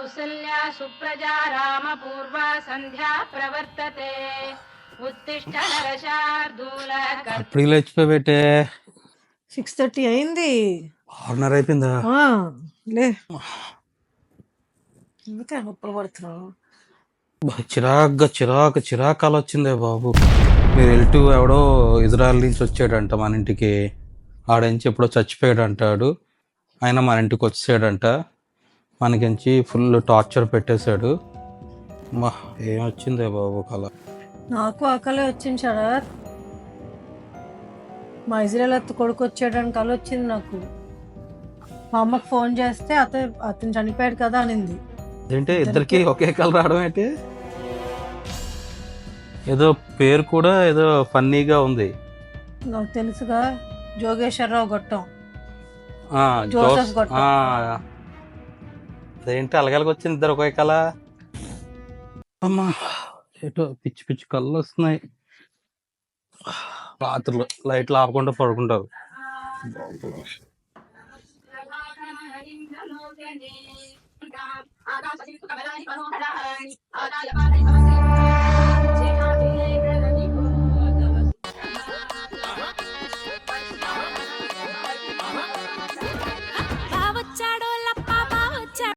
కౌసల్యా సుప్రజా రామపూర్వా సంధ్యా ప్రవర్తతే ఉత్తిష్ట నరశార్దూల ఇప్పుడు లేచిపోయి 6:30 అయింది. 6:30 అయిపోయిందా? లే ఇంకా నొప్పులు పడుతున్నావు. చిరాకాలు వచ్చిందే బాబు. మీరు వెళ్తూ ఎవడో ఇజ్రాయల్ నుంచి వచ్చాడంట మన ఇంటికి. ఆడించి ఎప్పుడో చచ్చిపోయాడు అంటాడు. ఆయన మన ఇంటికి వచ్చాడంట. మనకించి ఫుల్ టార్చర్ పెట్టేశాడు. ఏమొచ్చిందే బాబు కళ. నాకు ఆకలే వచ్చింది శరత్. మా ఇజ్రాయల్ అత్త కొడుకు వచ్చాడని కళ వచ్చింది నాకు. మా అమ్మకు ఫోన్ చేస్తే అతను చనిపోయాడు కదా అనింది. ఏంటి ఇద్దరికి ఒకే కళ రావడం ఏంటి? ఏదో పేరు కూడా ఏదో ఫన్నీగా ఉంది. నాకు తెలుసుగా, జోగేశ్వరరావు గొట్టం. జోసెఫ్ గొట్టం. అదేంటి అలగలకి వచ్చింది ఇద్దరు ఒకే కళ? అమ్మా ఏటో పిచ్చి పిచ్చి కళ్ళు వస్తున్నాయి. రాత్రులు లైట్లు ఆపకుండా పడుకుంటావు.